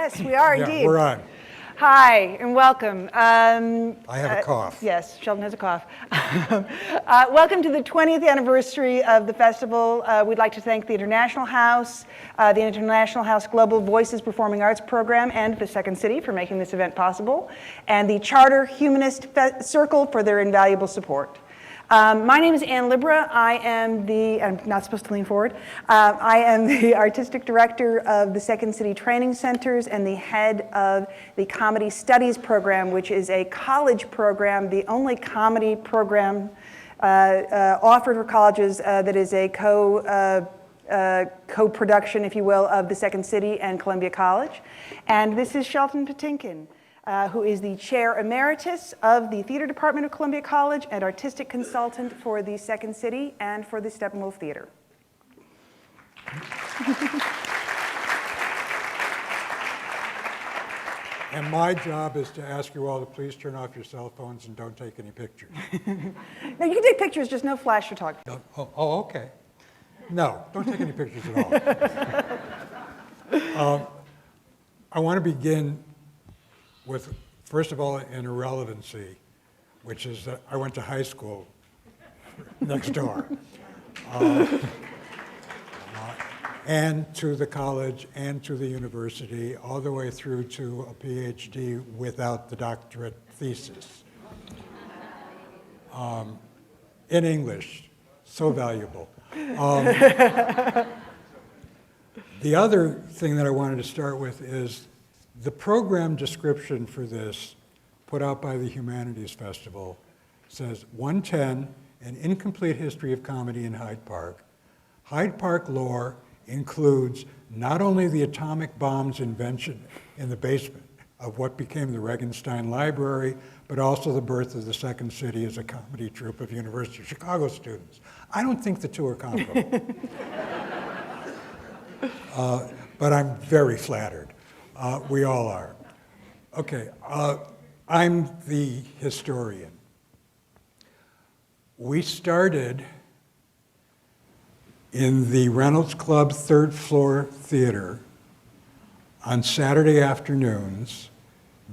Yes, we are indeed. Yeah, we're on. Hi, and welcome. I have a cough. Yes, Sheldon has a cough. Welcome to the 20th anniversary of the festival. We'd like to thank the International House, the International House Global Voices Performing Arts Program, and the Second City for making this event possible, and the Charter Humanist Circle for their invaluable support. My name is Anne Libera. I'm not supposed to lean forward. I am the artistic director of the Second City Training Centers and the head of the Comedy Studies program, which is a college program, the only comedy program offered for colleges that is a co-production, if you will, of the Second City and Columbia College. And this is Sheldon Patinkin, who is the chair emeritus of the theater department of Columbia College and artistic consultant for the Second City and for the Steppenwolf Theater. And my job is to ask you all to please turn off your cell phones and don't take any pictures. No, you can take pictures, just no flash photography. Oh, okay. No, don't take any pictures at all. I want to begin with, first of all, an irrelevancy, which is that I went to high school next door, and to the college and to the university, all the way through to a PhD without the doctorate thesis. In English, so valuable. The other thing that I wanted to start with is the program description for this, put out by the Humanities Festival, says 110, an incomplete history of comedy in Hyde Park. Hyde Park lore includes not only the atomic bomb's invention in the basement of what became the Regenstein Library, but also the birth of the Second City as a comedy troupe of University of Chicago students. I don't think the two are comparable. But I'm very flattered. We all are. Okay, I'm the historian. We started in the Reynolds Club third floor theater on Saturday afternoons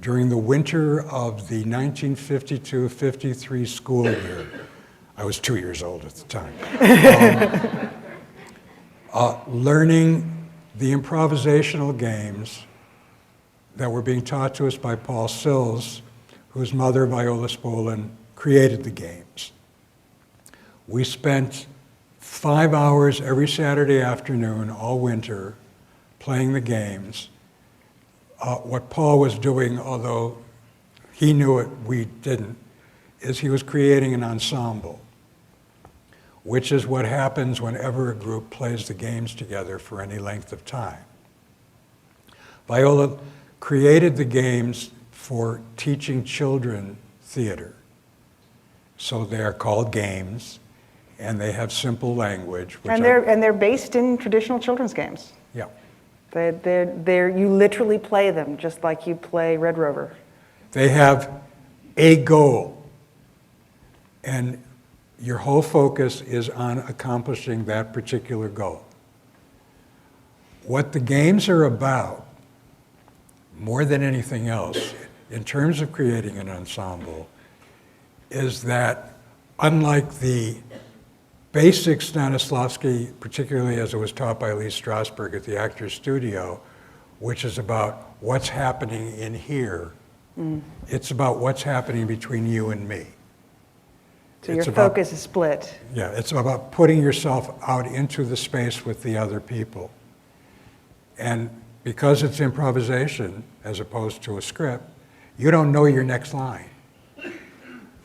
during the winter of the 1952-53 school year. I was 2 years old at the time. Learning the improvisational games that were being taught to us by Paul Sills, whose mother, Viola Spolin, created the games. We spent 5 hours every Saturday afternoon, all winter, playing the games. What Paul was doing, although he knew it, we didn't, is he was creating an ensemble, which is what happens whenever a group plays the games together for any length of time. Viola created the games for teaching children theater. So they are called games, and they have simple language. And they're based in traditional children's games. Yeah. You literally play them, just like you play Red Rover. They have a goal, and your whole focus is on accomplishing that particular goal. What the games are about, more than anything else, in terms of creating an ensemble, is that unlike the basic Stanislavski, particularly as it was taught by Lee Strasberg at the Actors Studio, which is about what's happening in here, it's about what's happening between you and me. So your focus is split. Yeah, it's about putting yourself out into the space with the other people. And because it's improvisation, as opposed to a script, you don't know your next line.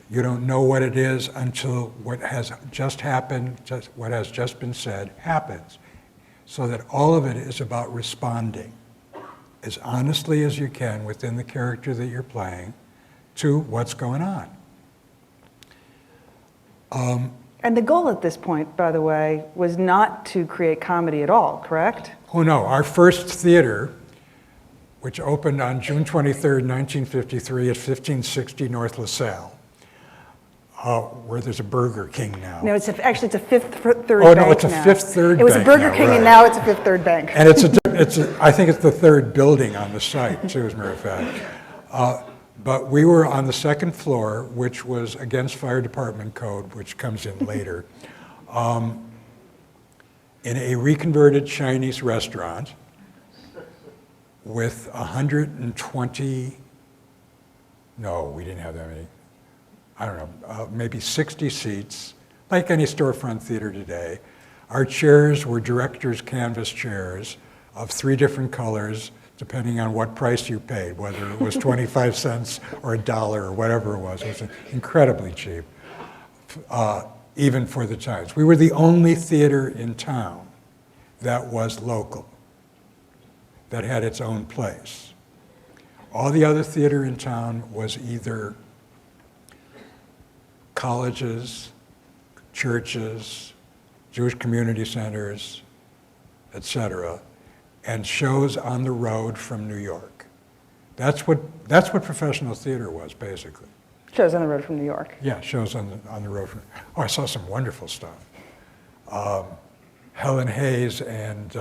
You don't know what it is until what has just happened, what has just been said, happens. So that all of it is about responding as honestly as you can within the character that you're playing to what's going on. And the goal at this point, by the way, was not to create comedy at all, correct? Oh no, our first theater, which opened on June 23rd, 1953 at 1560 North LaSalle, where there's a Burger King now. No, actually it's a Fifth Third Bank Oh, no, it's a now. Fifth Third It was a Bank Burger now, King, right. and now it's a Fifth Third Bank. And I think it's the third building on the site, too, as a matter of fact. But we were on the second floor, which was against fire department code, which comes in later, in a reconverted Chinese restaurant with 120, no, we didn't have that many, I don't know, maybe 60 seats, like any storefront theater today. Our chairs were director's canvas chairs of 3 different colors, depending on what price you paid, whether it was 25 cents or $1 or whatever it was. It was incredibly cheap, even for the times. We were the only theater in town that was local, that had its own place. All the other theater in town was either colleges, churches, Jewish community centers, etc., and shows on the road from New York. That's what professional theater was, basically. Shows on the road from New York. Yeah, shows on the road from. Oh, I saw some wonderful stuff. Helen Hayes and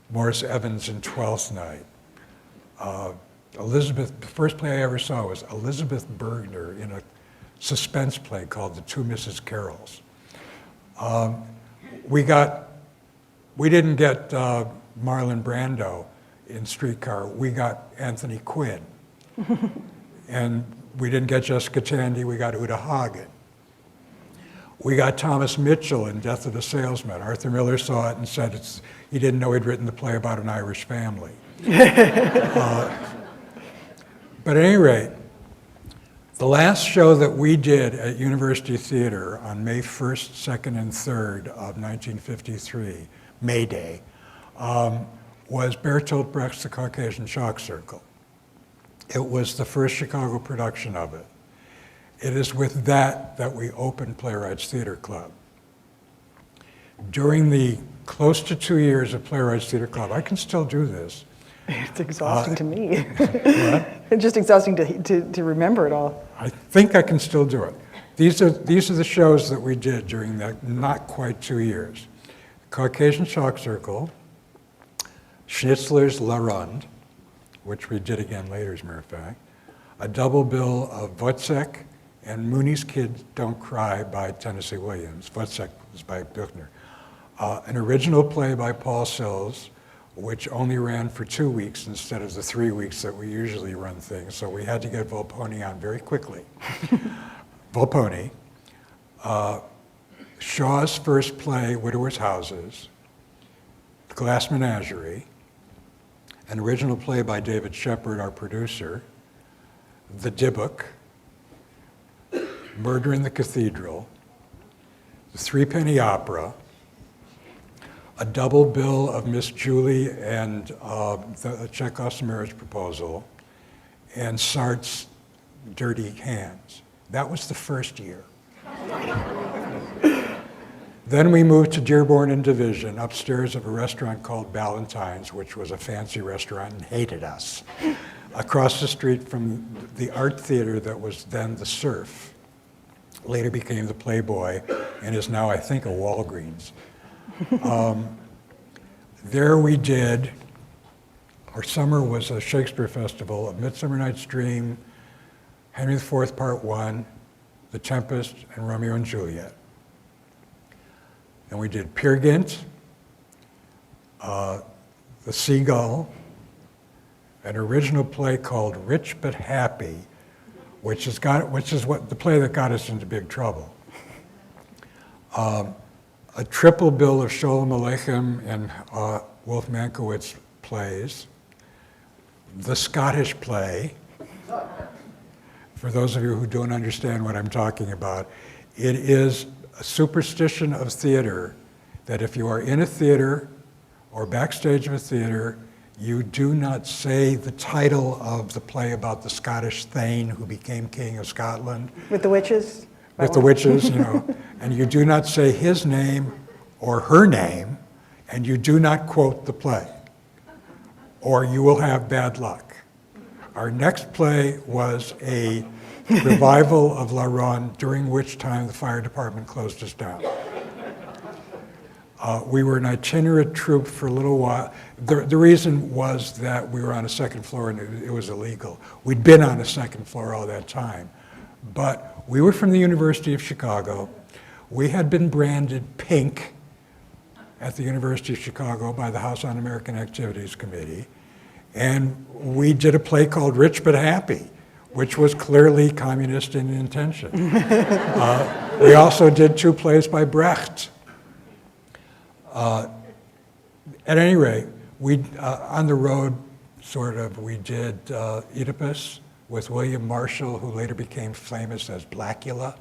Morris Evans in Twelfth Night. The first play I ever saw was Elizabeth Bergner in a suspense play called The Two Mrs. Carols. We didn't get Marlon Brando in Streetcar. We got Anthony Quinn. And we didn't get Jessica Tandy, we got Uta Hagen. We got Thomas Mitchell in Death of the Salesman. Arthur Miller saw it and said he didn't know he'd written the play about an Irish family. But at any rate, the last show that we did at University Theater on May 1st, 2nd, and 3rd of 1953, May Day, was Bertolt Brecht's The Caucasian Chalk Circle. It was the first Chicago production of it. It is with that we opened Playwrights Theater Club. During the close to 2 years of Playwrights Theater Club, I can still do this. It's exhausting to me. What? It's just exhausting to remember it all. I think I can still do it. These are the shows that we did during that not quite 2 years. Caucasian Chalk Circle, Schnitzler's La Ronde, which we did again later, as a matter of fact, a double bill of Wozzeck and Mooney's Kids Don't Cry by Tennessee Williams. Wozzeck was by Buchner. An original play by Paul Sills, which only ran for 2 weeks instead of the 3 weeks that we usually run things, so we had to get Volpone on very quickly. Volpone, Shaw's first play, Widower's Houses, The Glass Menagerie, an original play by David Shepard, our producer, The Dybbuk, Murder in the Cathedral, The Threepenny Opera, a double bill of Miss Julie and the Chekhov's Marriage Proposal, and Sartre's Dirty Hands. That was the first year. Then we moved to Dearborn and Division, upstairs of a restaurant called Ballantyne's, which was a fancy restaurant and hated us. Across the street from the art theater that was then the Surf, later became the Playboy, and is now, I think, a Walgreens. There we did, our summer was a Shakespeare festival, A Midsummer Night's Dream, Henry IV, Part 1, The Tempest, and Romeo and Juliet. And we did Peer Gynt, The Seagull, an original play called Rich But Happy, which is what the play that got us into big trouble. A triple bill of Sholem Aleichem and Wolf Mankiewicz plays, The Scottish Play. For those of you who don't understand what I'm talking about, it is a superstition of theater that if you are in a theater or backstage of a theater, you do not say the title of the play about the Scottish Thane who became King of Scotland. With the witches? With the witches, you know, and you do not say his name or her name, and you do not quote the play, or you will have bad luck. Our next play was a revival of La Ronde, during which time the fire department closed us down. We were an itinerant troupe for a little while. The reason was that we were on a second floor and it was illegal. We'd been on a second floor all that time. But we were from the University of Chicago. We had been branded pink at the University of Chicago by the House On-American Activities Committee. And we did a play called Rich But Happy, which was clearly communist in intention. We also did 2 plays by Brecht. At any rate, we on the road, we did Oedipus with William Marshall, who later became famous as Blackula,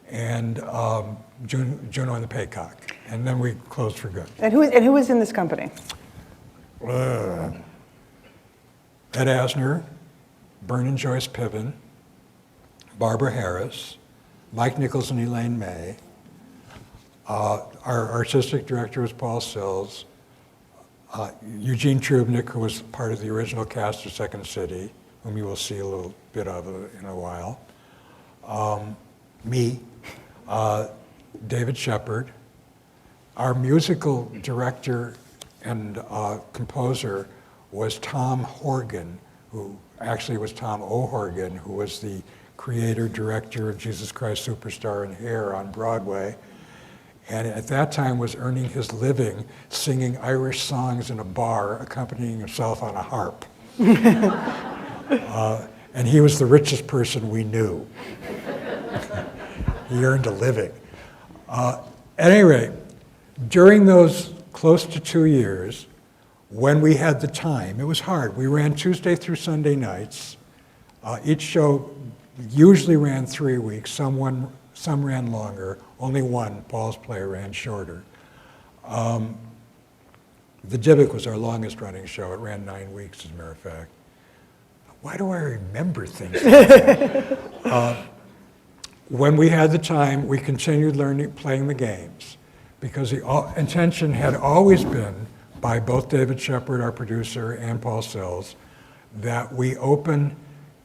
and Juno and the Paycock. And then we closed for good. And who was in this company? Ed Asner, Vernon Joyce Piven, Barbara Harris, Mike Nichols and Elaine May. Our artistic director was Paul Sills. Eugene Trubnik, who was part of the original cast of Second City, whom you will see a little bit of in a while. Me, David Shepard. Our musical director and composer was Tom Horgan, who actually was Tom O'Horgan, who was the creator, director of Jesus Christ Superstar and Hair on Broadway. And at that time was earning his living singing Irish songs in a bar, accompanying himself on a harp. And he was the richest person we knew. He earned a living. At any rate, during those close to 2 years, when we had the time, it was hard. We ran Tuesday through Sunday nights. Each show usually ran 3 weeks. Some ran longer. Only one, Paul's play, ran shorter. The Dybbuk was our longest running show. It ran 9 weeks, as a matter of fact. Why do I remember things like that? When we had the time, we continued playing the games, because the intention had always been, by both David Shepard, our producer, and Paul Sills, that we open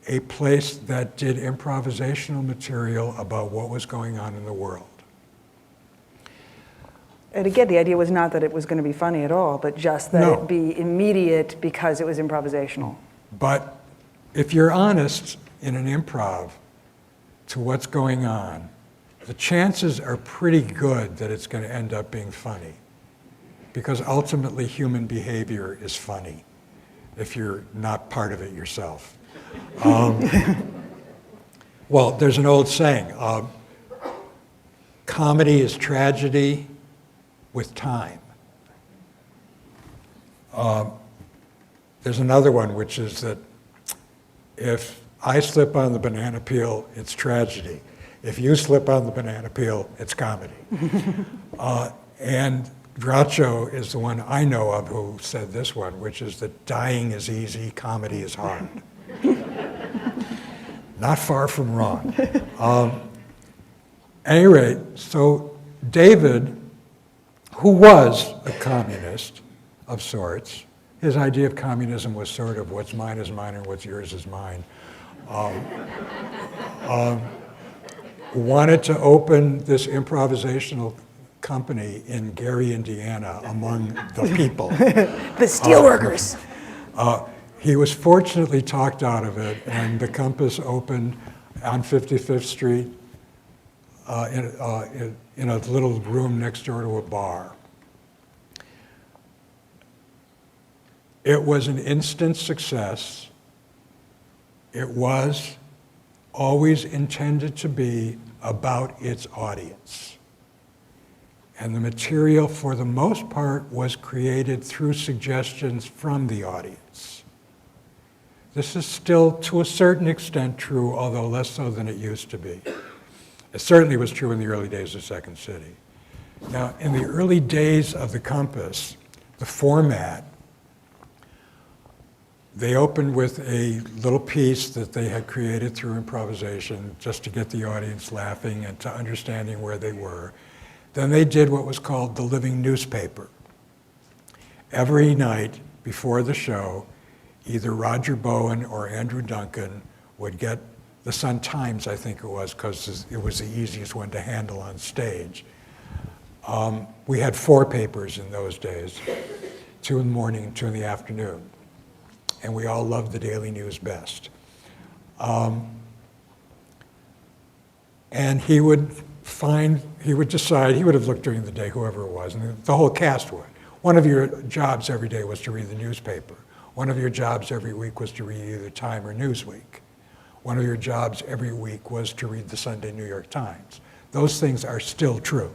a place that did improvisational material about what was going on in the world. And again, the idea was not that it was going to be funny at all, but just that it be immediate because it was improvisational. But if you're honest in an improv to what's going on, the chances are pretty good that it's going to end up being funny. Because ultimately human behavior is funny if you're not part of it yourself. Well, there's an old saying, comedy is tragedy with time. There's another one, which is that if I slip on the banana peel, it's tragedy. If you slip on the banana peel, it's comedy. And Groucho is the one I know of who said this one, which is that dying is easy, comedy is hard. Not far from wrong. At any rate, so David, who was a communist of sorts, his idea of communism was sort of what's mine is mine and what's yours is mine, wanted to open this improvisational company in Gary, Indiana, among the people. The steelworkers. He was fortunately talked out of it, and the Compass opened on 55th Street in a little room next door to a bar. It was an instant success. It was always intended to be about its audience. And the material, for the most part, was created through suggestions from the audience. This is still, to a certain extent, true, although less so than it used to be. It certainly was true in the early days of Second City. Now, in the early days of the Compass, the format, they opened with a little piece that they had created through improvisation just to get the audience laughing and to understanding where they were. Then they did what was called the living newspaper. Every night before the show, either Roger Bowen or Andrew Duncan would get the Sun-Times, I think it was, because it was the easiest one to handle on stage. We had 4 papers in those days, 2 in the morning and 2 in the afternoon. And we all loved the Daily News best. And he would decide, he would have looked during the day, whoever it was, and the whole cast would. One of your jobs every day was to read the newspaper. One of your jobs every week was to read either Time or Newsweek. One of your jobs every week was to read the Sunday New York Times. Those things are still true.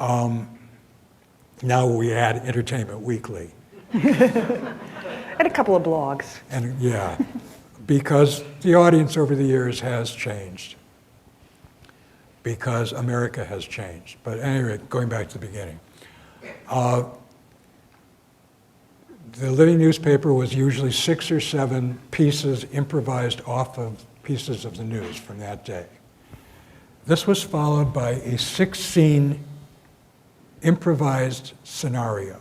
Now we add Entertainment Weekly. And a couple of blogs. And yeah, because the audience over the years has changed. Because America has changed. But anyway, going back to the beginning. The living newspaper was usually 6 or 7 pieces improvised off of pieces of the news from that day. This was followed by a 6-scene improvised scenario.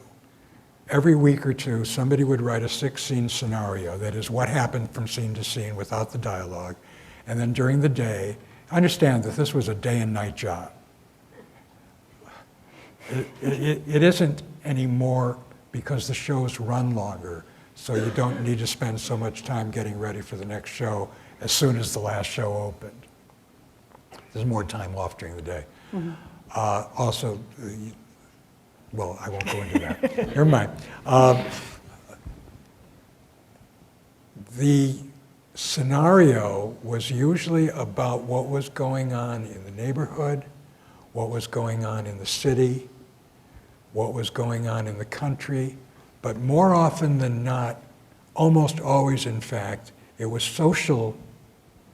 Every week or two, somebody would write a 6-scene scenario, that is what happened from scene to scene without the dialogue. And then during the day, understand that this was a day and night job. It isn't anymore because the shows run longer, so you don't need to spend so much time getting ready for the next show as soon as the last show opened. There's more time off during the day. Mm-hmm. Also, well, I won't go into that. Never mind. The scenario was usually about what was going on in the neighborhood, what was going on in the city, what was going on in the country, but more often than not, almost always in fact, it was social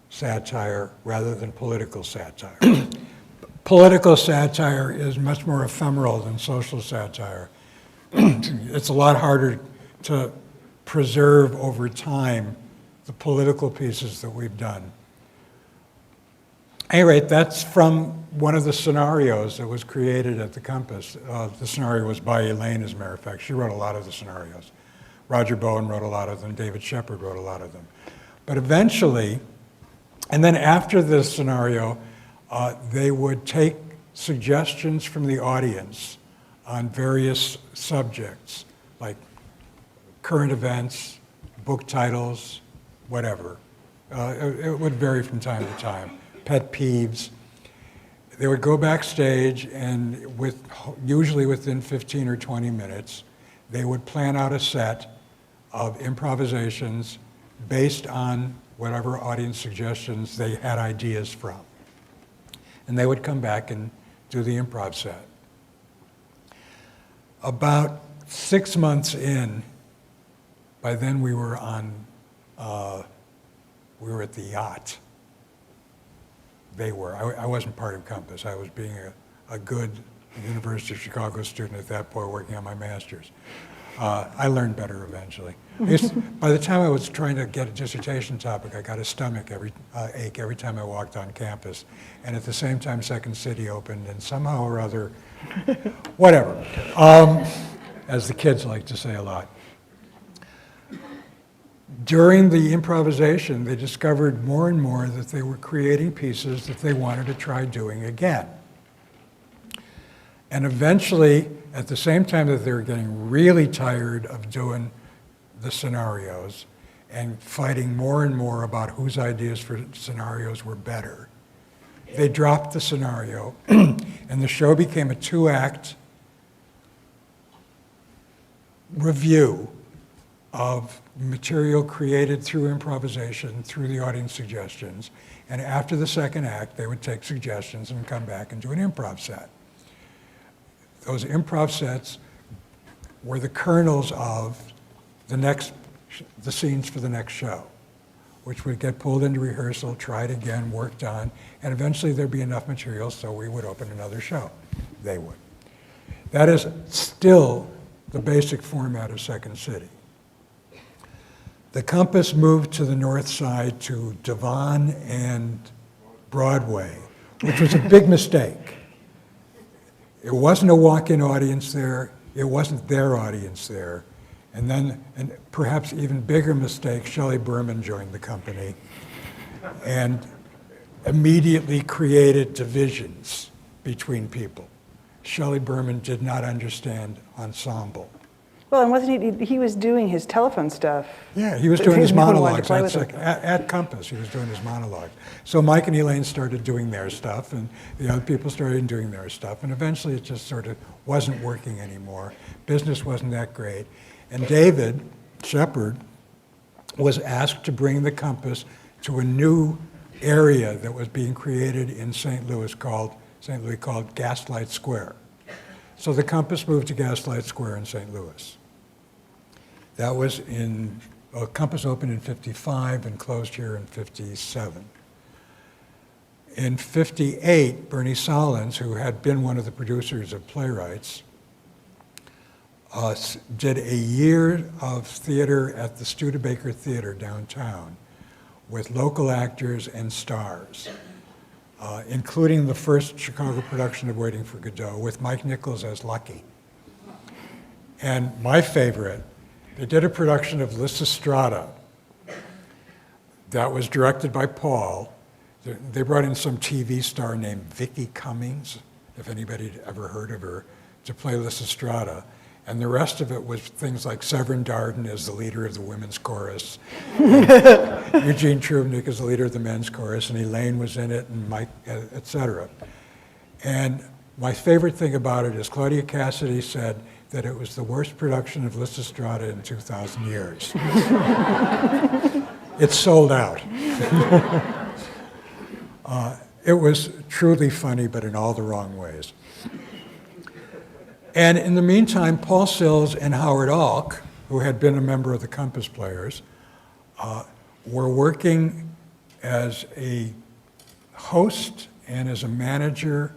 satire rather than political satire. Political satire is much more ephemeral than social satire. It's a lot harder to preserve over time the political pieces that we've done. At any rate, that's from one of the scenarios that was created at the Compass. The scenario was by Elaine, as a matter of fact. She wrote a lot of the scenarios. Roger Bowen wrote a lot of them. David Shepard wrote a lot of them. But eventually, and then after the scenario, they would take suggestions from the audience on various subjects, like current events, book titles, whatever. It would vary from time to time. Pet peeves. They would go backstage, and usually within 15 or 20 minutes, they would plan out a set of improvisations based on whatever audience suggestions they had ideas from. And they would come back and do the improv set. About 6 months in, by then we were at the Yacht. They were. I wasn't part of Compass. I was being a good University of Chicago student at that point, working on my master's. I learned better eventually. By the time I was trying to get a dissertation topic, I got a stomach ache every time I walked on campus. And at the same time, Second City opened, and somehow or other, whatever, as the kids like to say a lot. During the improvisation, they discovered more and more that they were creating pieces that they wanted to try doing again. And eventually, at the same time that they were getting really tired of doing the scenarios and fighting more and more about whose ideas for scenarios were better, they dropped the scenario, and the show became a 2-act review of material created through improvisation, through the audience suggestions. And after the second act, they would take suggestions and come back and do an improv set. Those improv sets were the kernels of the scenes for the next show, which would get pulled into rehearsal, tried again, worked on, and eventually there'd be enough material so we would open another show. They would. That is still the basic format of Second City. The Compass moved to the north side to Devon and Broadway, which was a big mistake. It wasn't a walk-in audience there. It wasn't their audience there. And then, and perhaps even bigger mistake, Shelley Berman joined the company and immediately created divisions between people. Shelley Berman did not understand ensemble. Well, and wasn't he was doing his telephone stuff? Yeah, he was doing his No one wanted to monologues. play with him. At Compass, he was doing his monologue. So Mike and Elaine started doing their stuff, and the other people started doing their stuff, and eventually it just sort of wasn't working anymore. Business wasn't that great. And David Shepard was asked to bring the Compass to a new area that was being created in St. Louis called Gaslight Square. So the Compass moved to Gaslight Square in St. Louis. That was Compass opened in '55 and closed here in '57. In '58, Bernie Solins, who had been one of the producers of Playwrights, did a year of theater at the Studebaker Theater downtown with local actors and stars, including the first Chicago production of Waiting for Godot with Mike Nichols as Lucky. And my favorite, they did a production of Lysistrata that was directed by Paul. They brought in some TV star named Vicki Cummings, if anybody had ever heard of her, to play Lysistrata. And the rest of it was things like Severin Darden as the leader of the women's chorus, Eugene Trubnik as the leader of the men's chorus, and Elaine was in it, and Mike, et cetera. And my favorite thing about it is Claudia Cassidy said that it was the worst production of Lysistrata in 2,000 years. It sold out. It was truly funny, but in all the wrong ways. And in the meantime, Paul Sills and Howard Alk, who had been a member of the Compass Players, were working as a host and as a manager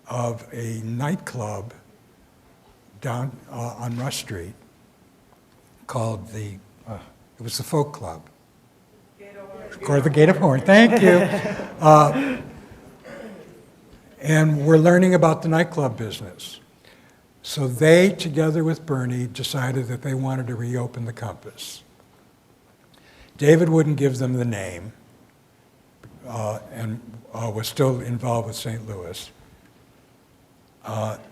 of a nightclub down on Rush Street called it was the Folk Club. Or the Gate of Horn, thank you. And we're learning about the nightclub business. So they, together with Bernie, decided that they wanted to reopen the Compass. David wouldn't give them the name and was still involved with St. Louis.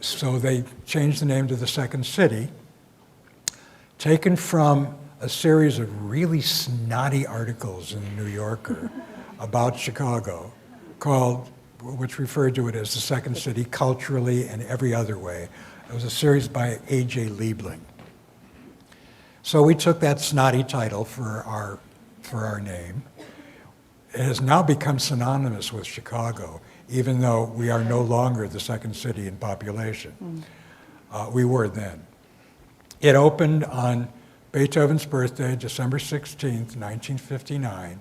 So they changed the name to the Second City, taken from a series of really snotty articles in the New Yorker about Chicago, which referred to it as the Second City culturally and every other way. It was a series by A.J. Liebling. So we took that snotty title for our name. It has now become synonymous with Chicago, even though we are no longer the second city in population. We were then. It opened on Beethoven's birthday, December 16th, 1959.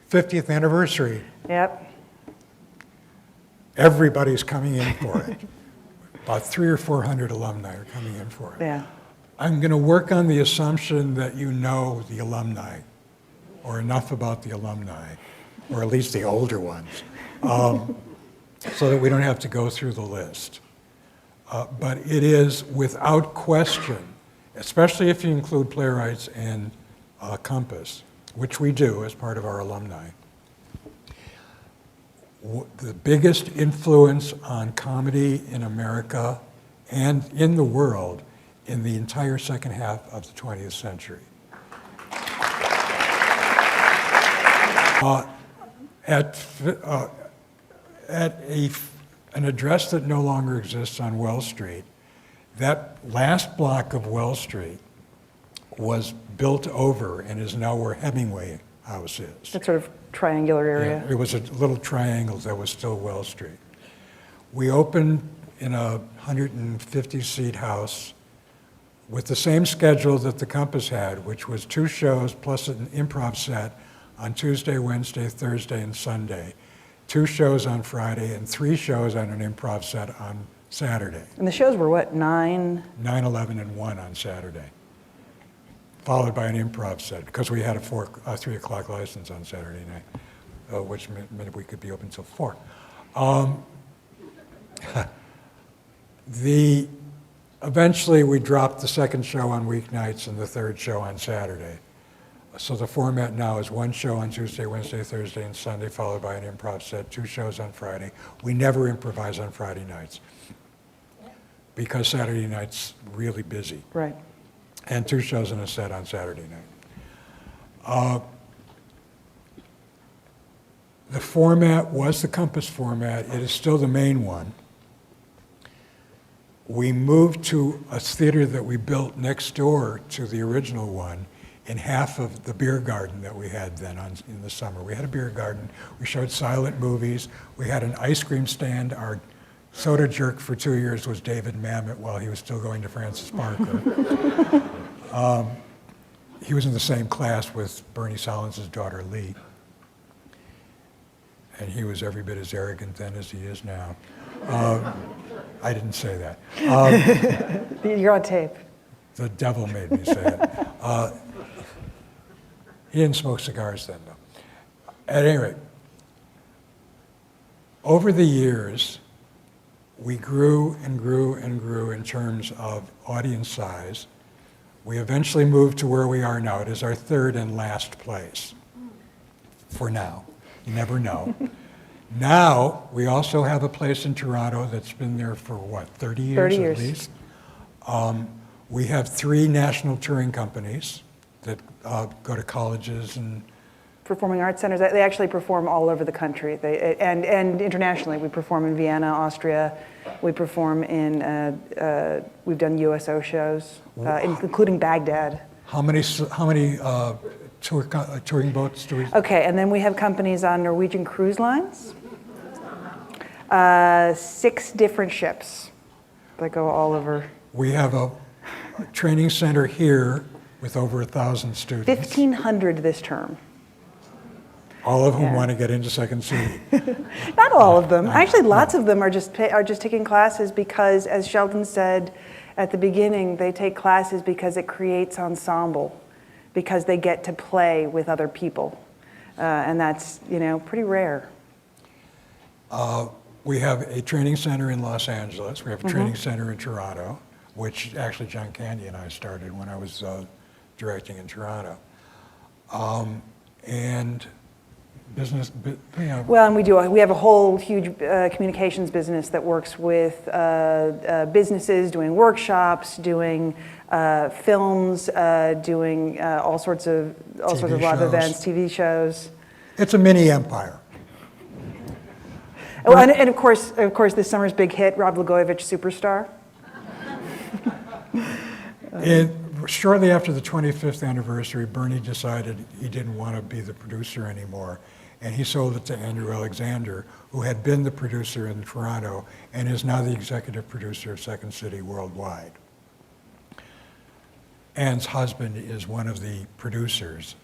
50th anniversary. Yep. Everybody's coming in for it. About 300 or 400 alumni are coming in for it. Yeah. I'm going to work on the assumption that you know the alumni, or enough about the alumni, or at least the older ones, so that we don't have to go through the list. But it is without question, especially if you include Playwrights and Compass, which we do as part of our alumni, the biggest influence on comedy in America and in the world in the entire second half of the 20th century. At an address that no longer exists on Wells Street, that last block of Wells Street was built over and is now where Hemingway House is. That sort of triangular area. Yeah, it was a little triangle that was still Wells Street. We opened in a 150-seat house with the same schedule that the Compass had, which was 2 shows plus an improv set on Tuesday, Wednesday, Thursday, and Sunday. 2 shows on Friday and 3 shows on an improv set on Saturday. And the shows were what, 9? 9, 11, and 1 on Saturday, followed by an improv set, because we had a 3 o'clock license on Saturday night, which meant we could be open till 4. Eventually, we dropped the second show on weeknights and the third show on Saturday. So the format now is one show on Tuesday, Wednesday, Thursday, and Sunday, followed by an improv set, 2 shows on Friday. We never improvise on Friday nights because Saturday night's really busy. Right. And 2 shows and a set on Saturday night. The format was the Compass format. It is still the main one. We moved to a theater that we built next door to the original one in half of the beer garden that we had then in the summer. We had a beer garden. We showed silent movies. We had an ice cream stand. Our soda jerk for 2 years was David Mamet while he was still going to Francis Parker. He was in the same class with Bernie Solins' daughter, Lee. And he was every bit as arrogant then as he is now. I didn't say that. You're on tape. The devil made me say it. He didn't smoke cigars then, though. At any rate, over the years, we grew and grew and grew in terms of audience size. We eventually moved to where we are now. It is our third and last place, for now. You never know. Now, we also have a place in Toronto that's been there for, what, 30 years 30 years. at least? We have 3 national touring companies that go to colleges and Performing arts centers, they actually perform all over the country. And internationally, we perform in Vienna, Austria. We perform in, we've done USO shows, including Baghdad. how many touring boats do we? Okay, and then we have companies on Norwegian cruise lines. 6 different ships that go all over. We have a training center here with over 1,000 students. 1,500 this term. All of whom Yeah. want to get into Second City. Not all of them. Actually, lots of them are just taking classes because, as Sheldon said at the beginning, they take classes because it creates ensemble, because they get to play with other people, and that's pretty rare. We have a training center in Los Angeles. We have a training center in Toronto, which actually John Candy and I started when I was directing in Toronto. And business, Well, and we have a whole huge communications business that works with businesses, doing workshops, doing films, doing all sorts of live shows. events, TV shows. It's a mini empire. Oh, and of course, this summer's big hit, Rob Blagojevich, Superstar. Shortly after the 25th anniversary, Bernie decided he didn't want to be the producer anymore, and he sold it to Andrew Alexander, who had been the producer in Toronto and is now the executive producer of Second City worldwide. Anne's husband is one of the producers.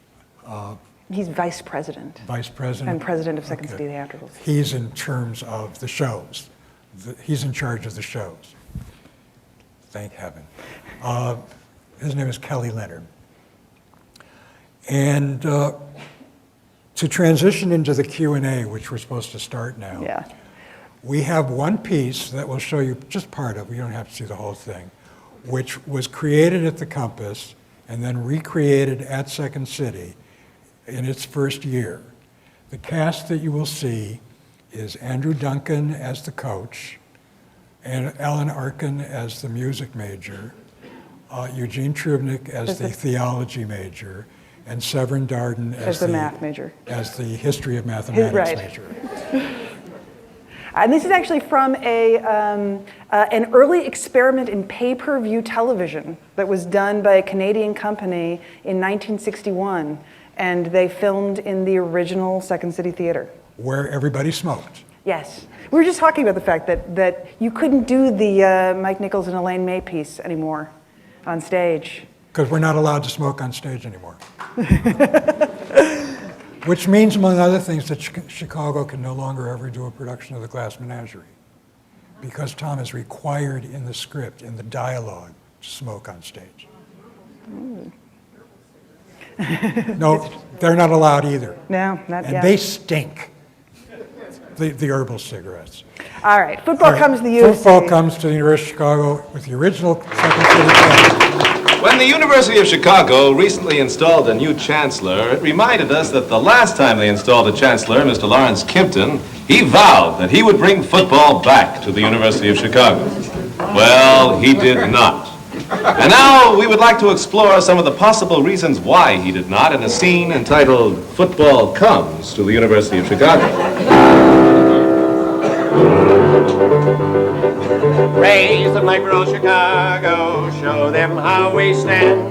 He's vice president. Vice president? And president of Second City Theatricals. He's in terms of the shows. He's in charge of the shows. Thank heaven. His name is Kelly Leonard. And to transition into the Q&A, which we're supposed to start now, Yeah. we have one piece that will show you just part of, you don't have to see the whole thing, which was created at the Compass and then recreated at Second City in its first year. The cast that you will see is Andrew Duncan as the coach, and Alan Arkin as the music major, Eugene Trubnik as the theology major, and Severin Darden as the math major. As the history of mathematics Right. major. And this is actually from an early experiment in pay-per-view television that was done by a Canadian company in 1961, and they filmed in the original Second City Theater. Where everybody smoked. Yes. We were just talking about the fact that you couldn't do the Mike Nichols and Elaine May piece anymore on stage. Because we're not allowed to smoke on stage anymore. Which means, among other things, that Chicago can no longer ever do a production of The Glass Menagerie. Because Tom is required in the script, in the dialogue, to smoke on stage. No, they're not allowed either. No, not And yet. they stink, the herbal cigarettes. All right, football comes to the U of C. Football comes to the University of Chicago with the original Second City Club. When the University of Chicago recently installed a new chancellor, it reminded us that the last time they installed a chancellor, Mr. Lawrence Kimpton, he vowed that he would bring football back to the University of Chicago. Well, he did not. And now we would like to explore some of the possible reasons why he did not in a scene entitled Football Comes to the University of Chicago. Raise the flag for old Chicago, show them how we stand.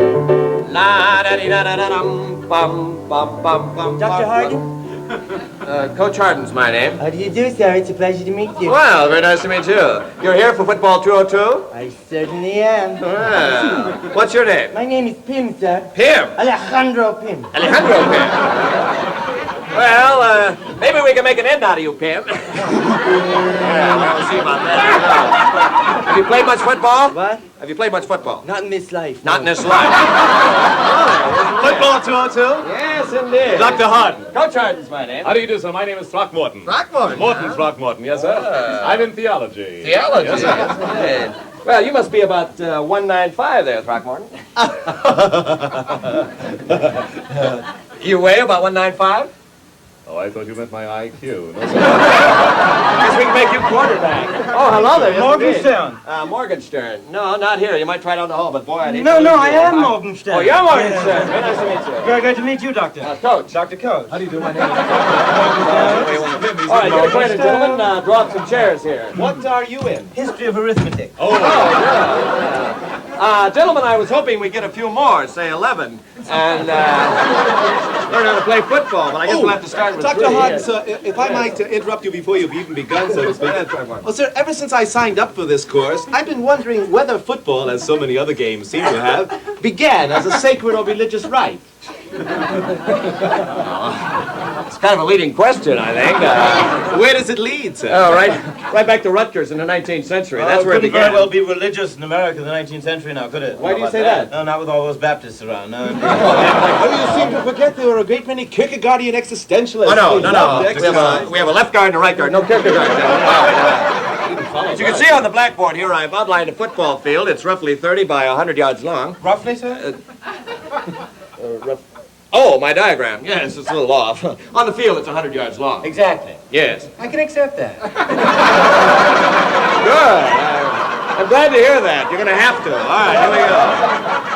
La da dee da da da dum bum bum bum bum. Dr. Harden? Coach Harden's my name. How do you do, sir? It's a pleasure to meet you. Well, very nice to meet you. You're here for football 202? I certainly am. Well, what's your name? My name is Pim, sir. Pim. Alejandro Pim. Alejandro Pim. Well, maybe we can make an end out of you, Pim. Yeah, we'll see about that. Have you played much football? What? Have you played much football? Not in this life. Not in this life. Football 202? Yes, indeed. Dr. Harden. Coach Harden's my name. How do you do, sir? My name is Throckmorton. Throckmorton. Morton Throckmorton, yes, sir. I'm in theology. Theology. Yes, sir. Indeed. Well, you must be about 195 there, Throckmorton. You weigh about 195? Oh, I thought you meant my IQ. No, sir. Guess we can make you quarterback. Oh, hello there. Yes, Morgenstern. indeed. Morgenstern. No, not here. You might try down the hall, but boy, I need No, to no, lose I you. am Morgenstern. Oh, you're Morgenstern. Very nice to meet you. Very good to meet you, Doctor. Coach. Dr. Coach. How do you do? My name is All right, get acquainted, gentlemen. Draw up some chairs here. What are you in? History of arithmetic. Gentlemen, I was hoping we'd get a few more, say 11, and learn how to play football, but I guess we'll have to start with Dr. three. Harden, sir, if I might interrupt you before you've even begun, so to speak. Well, sir, ever since I signed up for this course, I've been wondering whether football, as so many other games seem to have, began as a sacred or religious rite. It's kind of a leading question, I think. Where does it lead, sir? Oh, right back to Rutgers in the 19th century. That's where it couldn't began. very well be religious in America in the 19th century now, could it? Why do you say that? No, not with all those Baptists around. No. Oh, you seem to forget there were a great many Kierkegaardian existentialists. Oh, no, who no, loved no. exercise. We have a left guard and a right guard. No Kierkegaard. As you can see on the blackboard here, I've outlined a football field. It's roughly 30 by 100 yards long. Roughly, sir? Oh, my diagram. Yes, it's a little off. On the field, it's 100 yards long. Exactly. Yes. I can accept that. Good. I'm glad to hear that. You're going to have to. All right, here we go.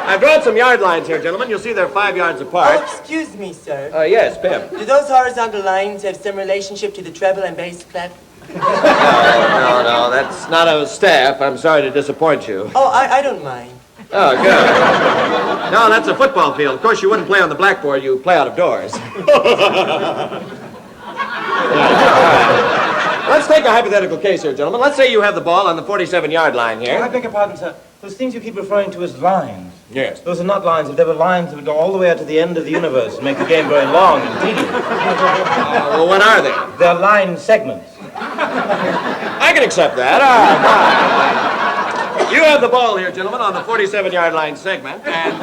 I've drawn some yard lines here, gentlemen. You'll see they're 5 yards Oh, apart. excuse me, sir. Yes, Pim. Do those horizontal lines have some relationship to the treble and bass clef? No, that's not a staff. I'm sorry to disappoint you. Oh, I don't mind. Oh, good. No, that's a football field. Of course, you wouldn't play on the blackboard. You play out of doors. Let's take a hypothetical case here, gentlemen. Let's say you have the ball on the 47-yard line I here. beg your pardon, sir. Those things you keep referring to as lines. Yes. Those are not lines. If they were lines, they would go all the way out to the end of the universe and make the game very long and tedious. Well, what are they? They're line segments. I can accept that. Fine. You have the ball here, gentlemen, on the 47-yard line segment, and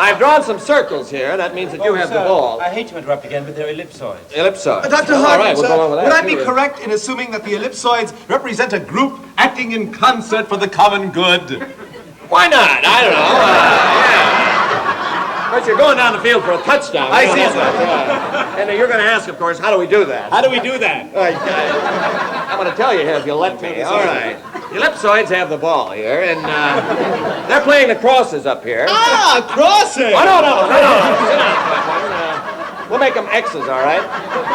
I've drawn some circles here. That means that you have the ball. I hate to interrupt again, but they're ellipsoids. Ellipsoid. Dr. All Harden, right, we'll sir, go on with that. would I be correct in assuming that the ellipsoids represent a group acting in concert for the common good? Why not? I don't know. Yeah. But you're going down the field for a touchdown. I see, sir. sir. And you're going to ask, of course, how do we do that? How do we do that? I'm going to tell you here if you'll let me. All right. The ellipsoids have the ball here, and they're playing the crosses up here. Ah, crossing! Oh, no. Sit down, we'll make them X's, all right?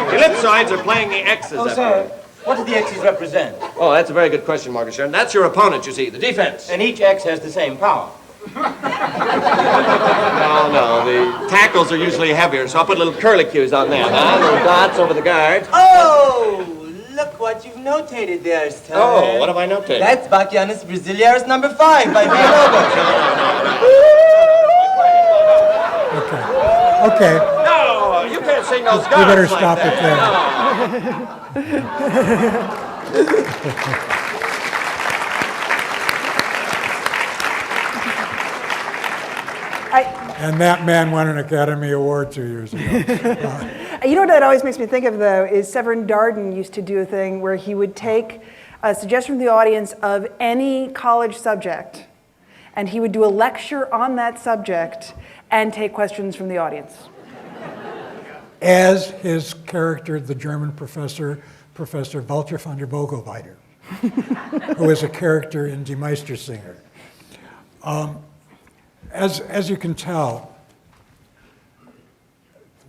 The ellipsoids are playing the X's up here. What do the X's represent? Oh, that's a very good question, Morgenstern. That's your opponent, you see, the defense. And each X has the same power. No, the tackles are usually heavier, so I'll put little curlicues on them, huh? Little dots over the guard. Oh, look what you've notated there, sir. Oh, what have I notated? That's Bachianus Brasileiros number 5 by Villalobos. Okay, No, you can't sing those we guards better like stop that. it there. And that man won an Academy Award 2 years ago. You know what that always makes me think of, though, is Severin Darden used to do a thing where he would take a suggestion from the audience of any college subject, and he would do a lecture on that subject and take questions from the audience. As his character, the German professor, Professor Walter von der Vogelweide, who is a character in Die Meistersinger. As you can tell,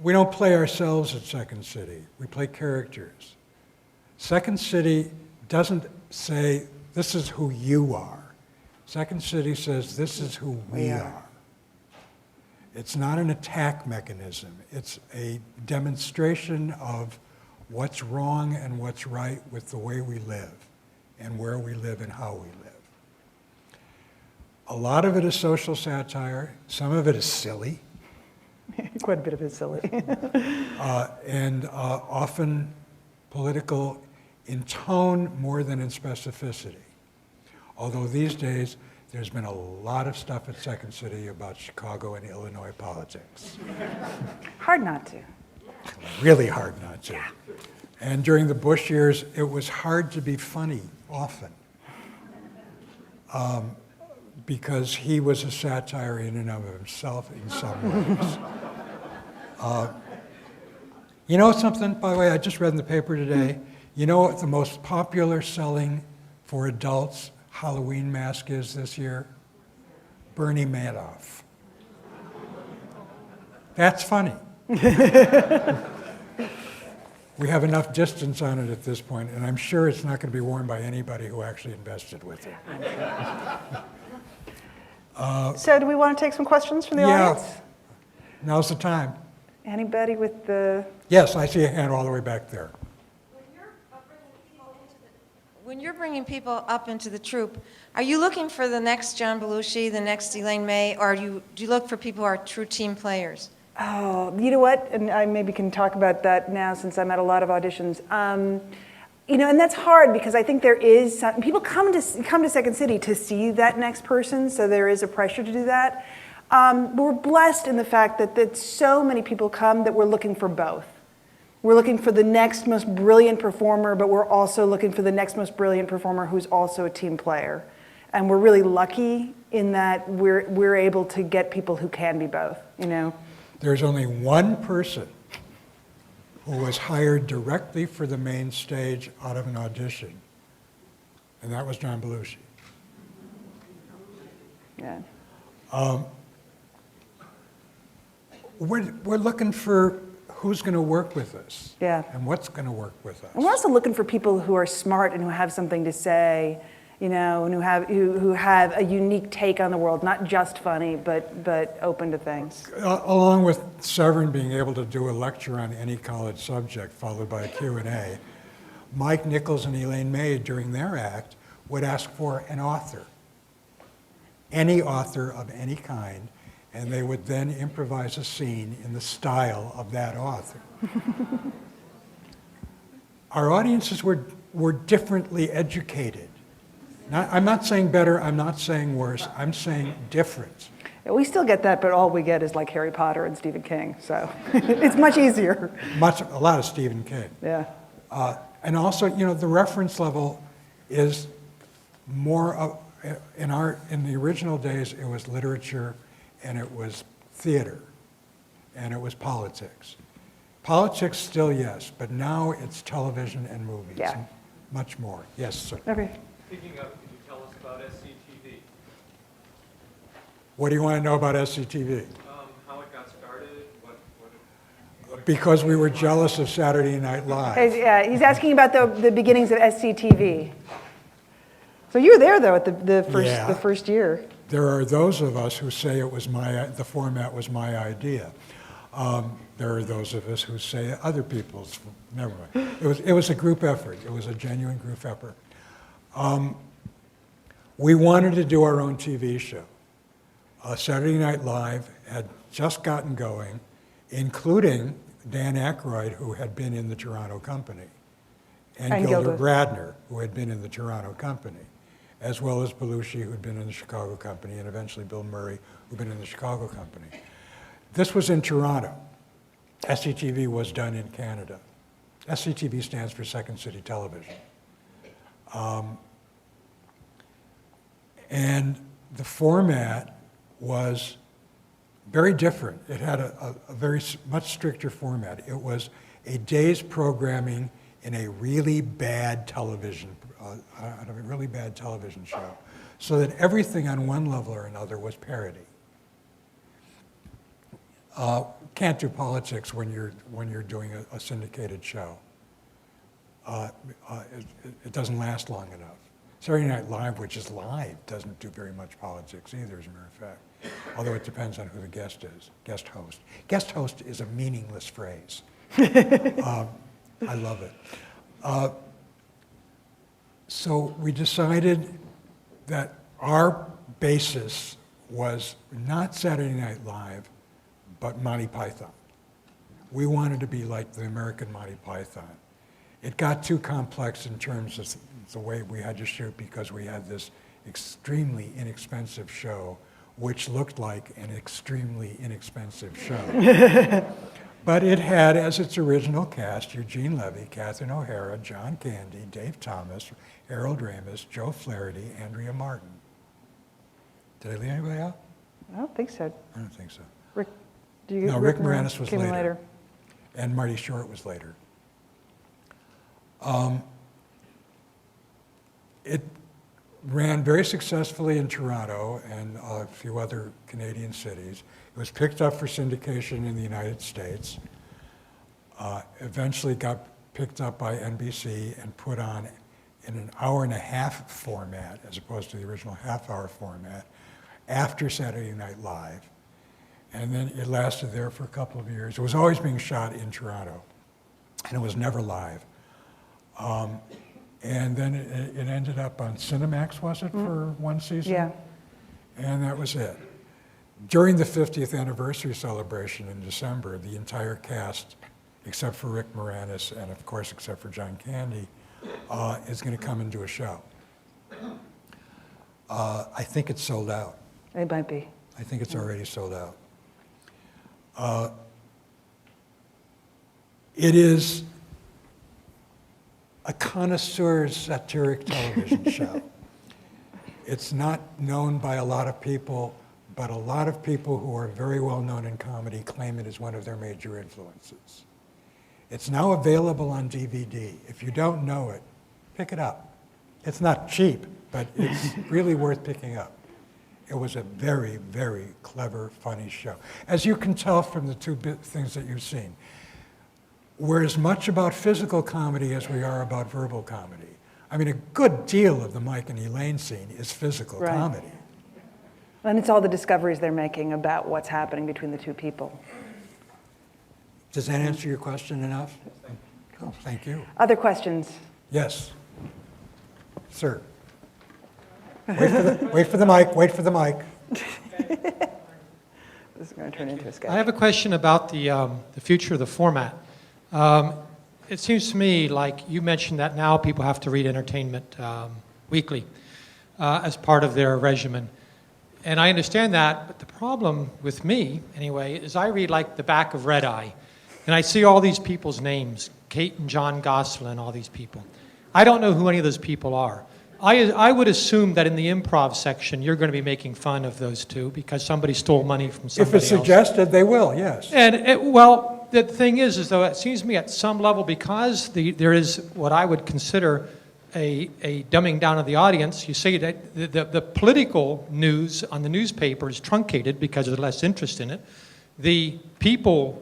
we don't play ourselves at Second City. We play characters. Second City doesn't say, this is who you are. Second City says, this is who we are. It's not an attack mechanism. It's a demonstration of what's wrong and what's right with the way we live and where we live and how we live. A lot of it is social satire. Some of it is silly. Quite a bit of it silly. And often political in tone more than in specificity. Although these days, there's been a lot of stuff at Second City about Chicago and Illinois politics. Hard not to. Really hard not to. Yeah. And during the Bush years, it was hard to be funny often. Because he was a satire in and of himself in some ways. You know something, by the way, I just read in the paper today, you know what the most popular selling for adults Halloween mask is this year? Bernie Madoff. That's funny. We have enough distance on it at this point, and I'm sure it's not going to be worn by anybody who actually invested with it. So do we want to take some questions from the audience? Now's the time. Anybody with the... Yes, I see a hand all the way back there. When you're bringing people up into the troupe, are you looking for the next John Belushi, the next Elaine May, or do you look for people who are true team players? Oh, you know what? And I maybe can talk about that now since I'm at a lot of auditions. You know, and that's hard because I think there is some, people come to Second City to see that next person, so there is a pressure to do that. But we're blessed in the fact that so many people come that we're looking for both. We're looking for the next most brilliant performer, but we're also looking for the next most brilliant performer who's also a team player. And we're really lucky in that we're able to get people who can be both, you know. There's only one person who was hired directly for the main stage out of an audition, and that was John Belushi. Yeah. We're looking for who's going to work with us, and what's going to work with us. And we're also looking for people who are smart and who have something to say, you know, and who have a unique take on the world, not just funny, but open to things. Along with Severin being able to do a lecture on any college subject followed by a Q&A, Mike Nichols and Elaine May, during their act, would ask for an author, any author of any kind, and they would then improvise a scene in the style of that author. Our audiences were differently educated. I'm not saying better, I'm not saying worse, I'm saying different. We still get that, but all we get is like Harry Potter and Stephen King, so it's much easier. A lot of Stephen King. Yeah. And also, you know, the reference level is more of, in the original days, it was literature and it was theater and it was politics. Politics still, yes, but now it's television and movies. Yeah. Much more. Yes, sir. Okay. Speaking of, could you tell us about SCTV? What do you want to know about SCTV? How it got started? What Because we were jealous of Saturday Night Live. Yeah, he's asking about the beginnings of SCTV. So you were there though at the first year. There are those of us who say it was the format was my idea. There are those of us who say other people's. Never mind. It was a group effort. It was a genuine group effort. We wanted to do our own TV show. Saturday Night Live had just gotten going, including Dan Aykroyd, who had been in the Toronto Company, and Gilda Radner, who had been in the Toronto Company, as well as Belushi, who had been in the Chicago Company, and eventually Bill Murray, who had been in the Chicago Company. This was in Toronto. SCTV was done in Canada. SCTV stands for Second City Television. And the format was very different. It had a very much stricter format. It was a day's programming in a really bad television, show, so that everything on one level or another was parody. Can't do politics when you're doing a syndicated show. It doesn't last long enough. Saturday Night Live, which is live, doesn't do very much politics either, as a matter of fact. Although it depends on who the guest is, guest host. Guest host is a meaningless phrase. I love it. So we decided that our basis was not Saturday Night Live, but Monty Python. We wanted to be like the American Monty Python. It got too complex in terms of the way we had to shoot because we had this extremely inexpensive show, which looked like an extremely inexpensive show. But it had as its original cast Eugene Levy, Catherine O'Hara, John Candy, Dave Thomas, Harold Ramis, Joe Flaherty, Andrea Martin. Did I leave anybody out? I don't think so. I don't think so. Rick Moranis was came in later. And Marty Short was later. It ran very successfully in Toronto and a few other Canadian cities. It was picked up for syndication in the United States. Eventually got picked up by NBC and put on in an hour-and-a-half format, as opposed to the original half-hour format, after Saturday Night Live. And then it lasted there for a couple of years. It was always being shot in Toronto, and it was never live. And then it ended up on Cinemax, was it, for one season? Yeah. And that was it. During the 50th anniversary celebration in December, the entire cast, except for Rick Moranis and of course except for John Candy, is going to come and do a show. I think it's sold out. It might be. I think it's already sold out. It is a connoisseur satiric television show. It's not known by a lot of people, but a lot of people who are very well known in comedy claim it as one of their major influences. It's now available on DVD. If you don't know it, pick it up. It's not cheap, but it's really worth picking up. It was a very, very clever, funny show. As you can tell from the two things that you've seen, we're as much about physical comedy as we are about verbal comedy. I mean, a good deal of the Mike and Elaine scene is physical comedy. And it's all the discoveries they're making about what's happening between the two people. Does that answer your question enough? Oh, thank you. Other questions? Yes. Sir. Wait for the mic, wait for the mic. This is going to turn into a sketch. I have a question about the future of the format. It seems to me like you mentioned that now people have to read entertainment weekly as part of their regimen. And I understand that, but the problem with me, anyway, is I read like the back of Red Eye, and I see all these people's names, Kate and John Gosselin, all these people. I don't know who any of those people are. I would assume that in the improv section, you're going to be making fun of those two because somebody stole money from somebody else. If it's suggested, they will, yes. And, well, the thing is though, it seems to me at some level, because there is what I would consider a dumbing down of the audience, you say that the political news on the newspaper is truncated because there's less interest in it. The people,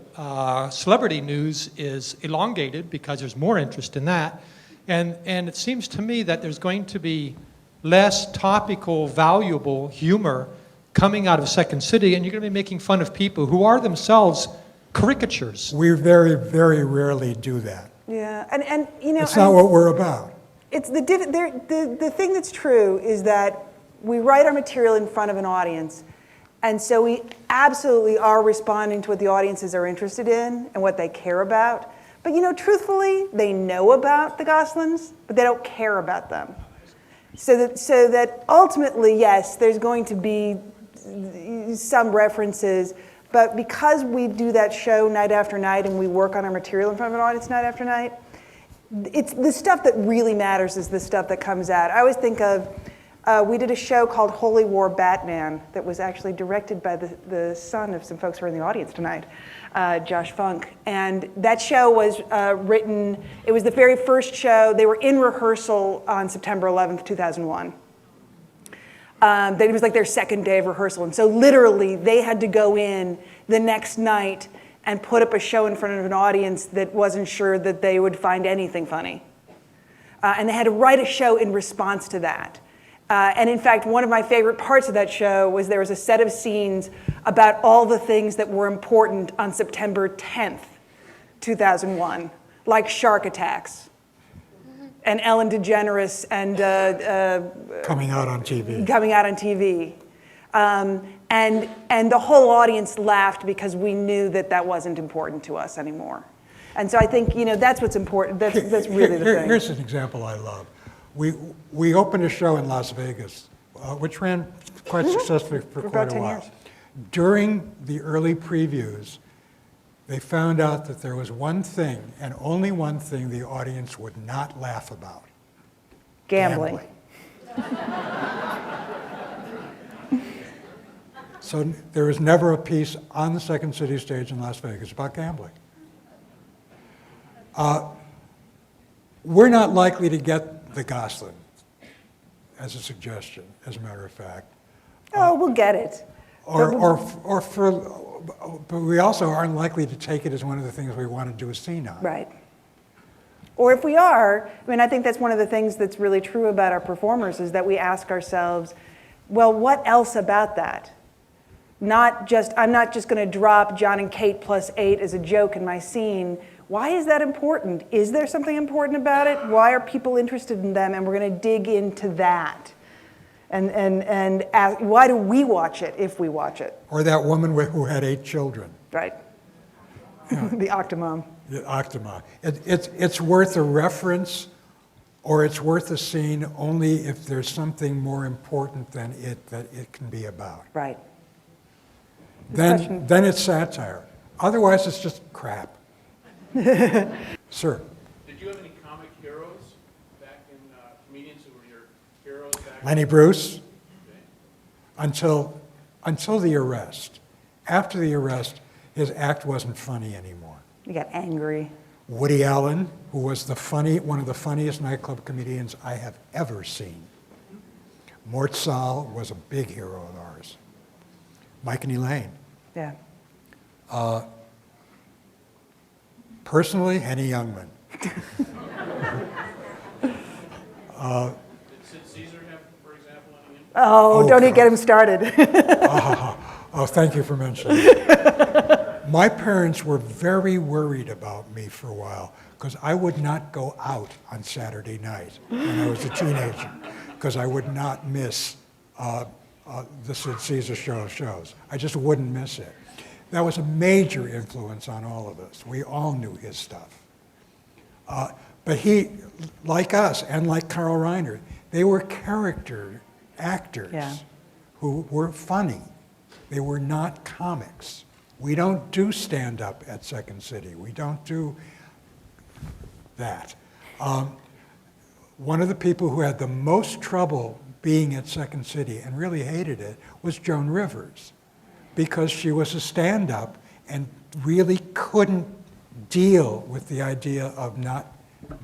celebrity news is elongated because there's more interest in that. And it seems to me that there's going to be less topical, valuable humor coming out of Second City, and you're going to be making fun of people who are themselves caricatures. We very, very rarely do that. Yeah, and you know, it's not what we're about. It's the thing that's true is that we write our material in front of an audience, and so we absolutely are responding to what the audiences are interested in and what they care about. But you know, truthfully, they know about the Goslings, but they don't care about them. So that ultimately, yes, there's going to be some references, But because we do that show night after night and we work on our material in front of an audience night after night, it's the stuff that really matters is the stuff that comes out. I always think of, we did a show called Holy War Batman that was actually directed by the son of some folks who are in the audience tonight, Josh Funk. And that show was written, it was the very first show. They were in rehearsal on September 11th, 2001. It was like their second day of rehearsal. And so literally they had to go in the next night and put up a show in front of an audience that wasn't sure that they would find anything funny. And they had to write a show in response to that. And in fact, one of my favorite parts of that show was there was a set of scenes about all the things that were important on September 10th, 2001, like shark attacks and Ellen DeGeneres and Coming out on TV. Coming out on TV. And the whole audience laughed because we knew that that wasn't important to us anymore. And so I think, that's what's important. That's really the thing. Here's an example I love. We opened a show in Las Vegas, which ran quite successfully for For quite about a 10 while. years. During the early previews, they found out that there was one thing, and only one thing, the audience would not laugh about. Gambling. So there was never a piece on the Second City stage in Las Vegas about gambling. We're not likely to get the Gosling as a suggestion, as a matter of fact. Oh, we'll get it. But we also aren't likely to take it as one of the things we want to do a scene on. Right. Or if we are, I think that's one of the things that's really true about our performers is that we ask ourselves, well, what else about that? I'm not just going to drop John and Kate plus 8 as a joke in my scene. Why is that important? Is there something important about it? Why are people interested in them? And we're going to dig into that. And ask, why do we watch it if we watch it? Or that woman who had 8 children. Right. The Octomom. The Octomom. It's worth a reference, or it's worth a scene only if there's something more important than it that it can be about. Right. Then it's satire. Otherwise, it's just crap. Sir. Did you have any comic heroes back in comedians who were your heroes back? Lenny Bruce. Okay. Until the arrest. After the arrest, his act wasn't funny anymore. You got angry. Woody Allen, who was one of the funniest nightclub comedians I have ever seen. Mort Sahl was a big hero of ours. Mike and Elaine. Yeah. Personally, Henny Youngman. Did Sid Caesar have, for example, any input? Oh, don't get him started. Oh, thank you for mentioning it. My parents were very worried about me for a while because I would not go out on Saturday night when I was a teenager because I would not miss the Sid Caesar show of shows. I just wouldn't miss it. That was a major influence on all of us. We all knew his stuff. But he, like us and like Carl Reiner, they were character actors who were funny. They were not comics. We don't do stand-up at Second City. We don't do that. One of the people who had the most trouble being at Second City and really hated it was Joan Rivers, because she was a stand-up and really couldn't deal with the idea of not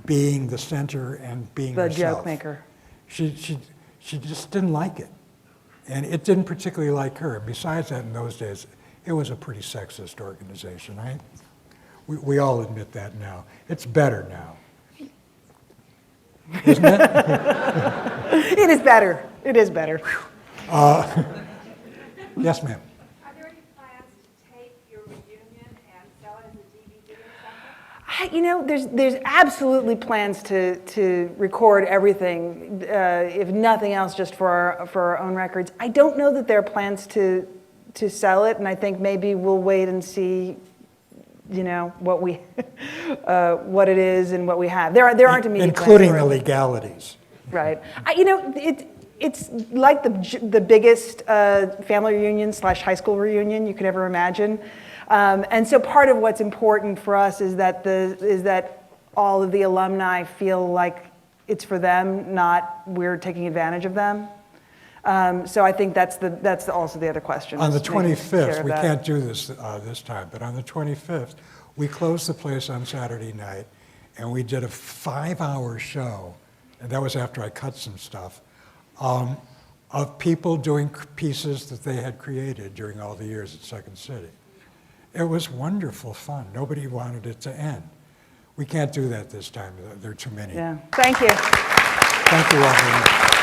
being the center and being The herself. joke maker. She just didn't like it. And it didn't particularly like her. Besides that, in those days, it was a pretty sexist organization. We all admit that now. It's better now. Isn't it? It is better. It is better. Yes, ma'am. Are there any plans to tape your reunion and sell it as a DVD or something? There's absolutely plans to record everything, if nothing else, just for our own records. I don't know that there are plans to sell it, and I think maybe we'll wait and see, what we, what it is and what we have. There aren't immediate including plans the for it. legalities. Right. it's like the biggest family reunion / high school reunion you could ever imagine. And so part of what's important for us is that all of the alumni feel like it's for them, not we're taking advantage of them. So I think that's also the other question. On the is making care 25th, of we that. can't do this this time, but on the 25th, we closed the place on Saturday night, and we did a 5-hour show, and that was after I cut some stuff, of people doing pieces that they had created during all the years at Second City. It was wonderful fun. Nobody wanted it to end. We can't do that this time. There are too many. Yeah. Thank you. Thank you all very much.